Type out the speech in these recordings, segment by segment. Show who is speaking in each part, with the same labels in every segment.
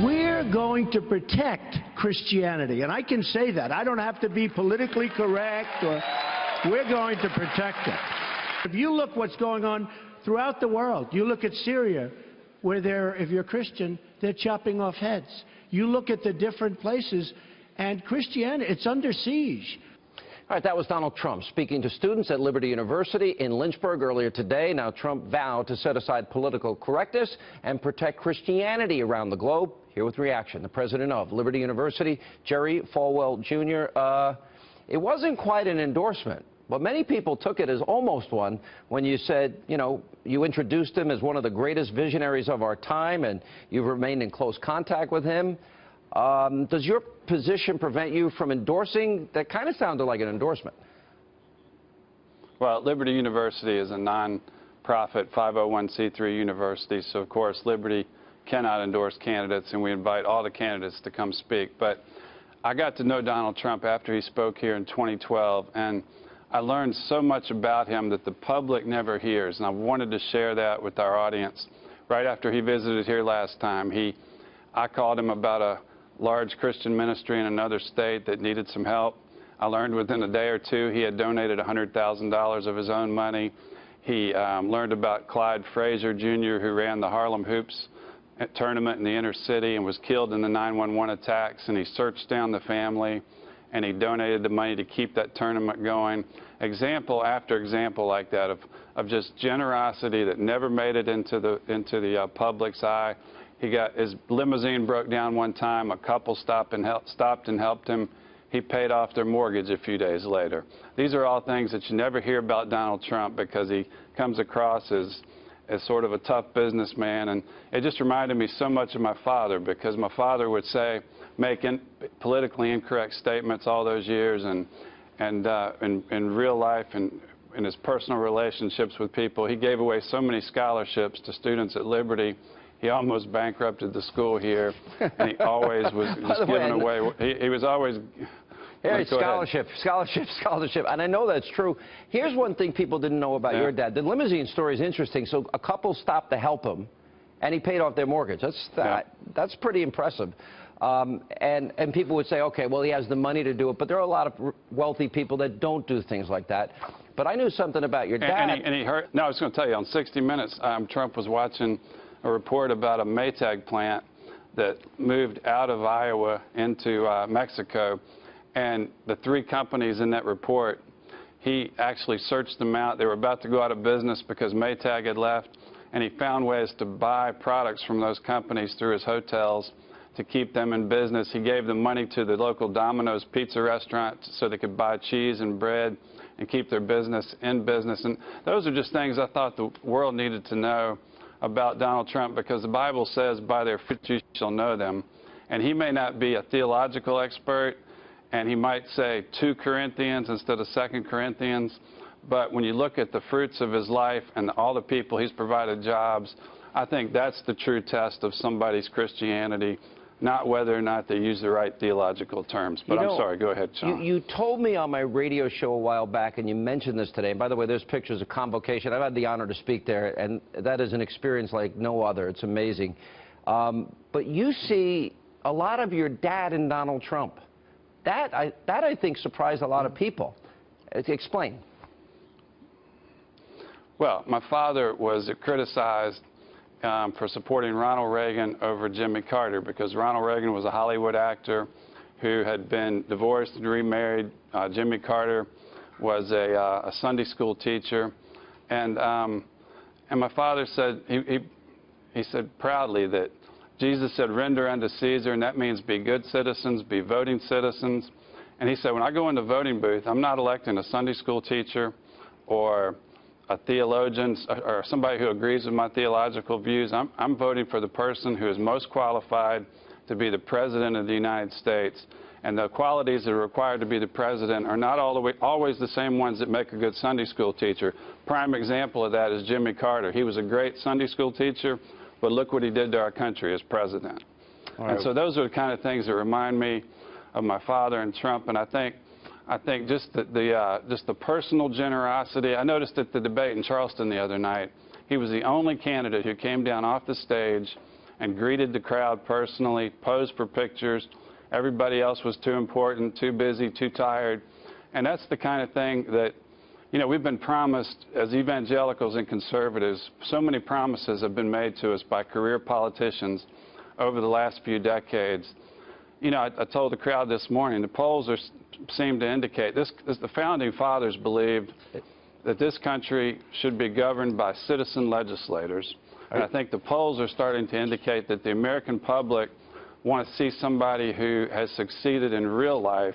Speaker 1: We're going to protect Christianity, and I can say that. I don't have to be politically correct, or we're going to protect it. If you look what's going on throughout the world, you look at Syria, where if you're Christian, they're chopping off heads. You look at the different places, and Christianity, it's under siege.
Speaker 2: All right, that was Donald Trump speaking to students at Liberty University in Lynchburg earlier today. Now, Trump vowed to set aside political correctness and protect Christianity around the globe. Here with reaction, the president of Liberty University, Jerry Falwell, Jr. It wasn't quite an endorsement, but many people took it as almost one when you said, you know, you introduced him as one of the greatest visionaries of our time, and you've remained in close contact with him. Does your position prevent you from endorsing? That kind of sounded like an endorsement.
Speaker 3: Well, Liberty University is a non-profit 501c3 university, so of course Liberty cannot endorse candidates, and we invite all the candidates to come speak. But I got to know Donald Trump after he spoke here in 2012, and I learned so much about him that the public never hears, and I wanted to share that with our audience. Right after he visited here last time, I called him about a large Christian ministry in another state that needed some help. I learned within a day or two he had donated $100,000 of his own money. He learned about Clyde Frazier, Jr., who ran the Harlem Hoops tournament in the inner city and was killed in the 9/11 attacks, and he searched down the family, and he donated the money to keep that tournament going. Example after example like that of just generosity that never made it into the public's eye. His limousine broke down one time. A couple stopped and helped him. He paid off their mortgage a few days later. These are all things that you never hear about Donald Trump because he comes across as sort of a tough businessman. And it just reminded me so much of my father, because my father would make politically incorrect statements all those years, and in real life and in his personal relationships with people, he gave away so many scholarships to students at Liberty. He almost bankrupted the school here, and he always was just giving away. He was always...
Speaker 2: Yeah, scholarship, and I know that's true. Here's one thing people didn't know about your dad. The limousine story is interesting. So a couple stopped to help him, and he paid off their mortgage. That's pretty impressive. And people would say, okay, well, he has the money to do it, but there are a lot of wealthy people that don't do things like that. But I knew something about your dad.
Speaker 3: And he heard. No, I was going to tell you, on 60 Minutes, Trump was watching a report about a Maytag plant that moved out of Iowa into Mexico. And the three companies in that report, he actually searched them out. They were about to go out of business because Maytag had left, and he found ways to buy products from those companies through his hotels to keep them in business. He gave them money to the local Domino's pizza restaurant so they could buy cheese and bread and keep their business in business. And those are just things I thought the world needed to know about Donald Trump, because the Bible says, by their fruits you shall know them. And he may not be a theological expert, and he might say 2 Corinthians instead of 2 Corinthians, but when you look at the fruits of his life and all the people he's provided jobs, I think that's the true test of somebody's Christianity, not whether or not they use the right theological terms. But I'm sorry, go ahead, Sean.
Speaker 2: You told me on my radio show a while back, and you mentioned this today, and by the way, there's pictures of Convocation. I've had the honor to speak there, and that is an experience like no other. It's amazing. But you see a lot of your dad in Donald Trump. That I think surprised a lot of people. Explain.
Speaker 3: Well, my father was criticized for supporting Ronald Reagan over Jimmy Carter, because Ronald Reagan was a Hollywood actor who had been divorced and remarried. Jimmy Carter was a Sunday school teacher, and my father said, he said proudly that Jesus said, render unto Caesar, and that means be good citizens, be voting citizens. And he said, when I go in the voting booth, I'm not electing a Sunday school teacher or a theologian or somebody who agrees with my theological views. I'm voting for the person who is most qualified to be the president of the United States. And the qualities that are required to be the president are not always the same ones that make a good Sunday school teacher. Prime example of that is Jimmy Carter. He was a great Sunday school teacher, but look what he did to our country as president. And so those are the kind of things that remind me of my father and Trump. And I think just the personal generosity. I noticed at the debate in Charleston the other night, he was the only candidate who came down off the stage and greeted the crowd personally, posed for pictures. Everybody else was too important, too busy, too tired. And that's the kind of thing that, you know, we've been promised as evangelicals and conservatives. So many promises have been made to us by career politicians over the last few decades. You know, I told the crowd this morning, the polls seem to indicate the founding fathers believed that this country should be governed by citizen legislators. And I think the polls are starting to indicate that the American public want to see somebody who has succeeded in real life,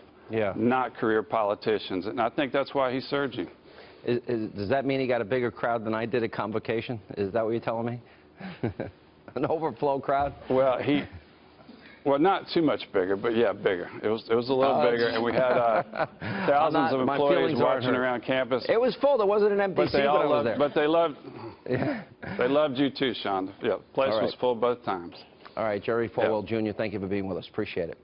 Speaker 3: not career politicians. And I think that's why he's surging.
Speaker 2: Does that mean he got a bigger crowd than I did at Convocation? Is that what you're telling me? An overflow crowd?
Speaker 3: Well, not too much bigger, but yeah, bigger. It was a little bigger, and we had thousands of employees watching around campus.
Speaker 2: It was full. There wasn't an empty seat, but I was there.
Speaker 3: But they loved you too, Sean. Yeah, the place was full both times.
Speaker 2: All right, Jerry Falwell, Jr., thank you for being with us. Appreciate it.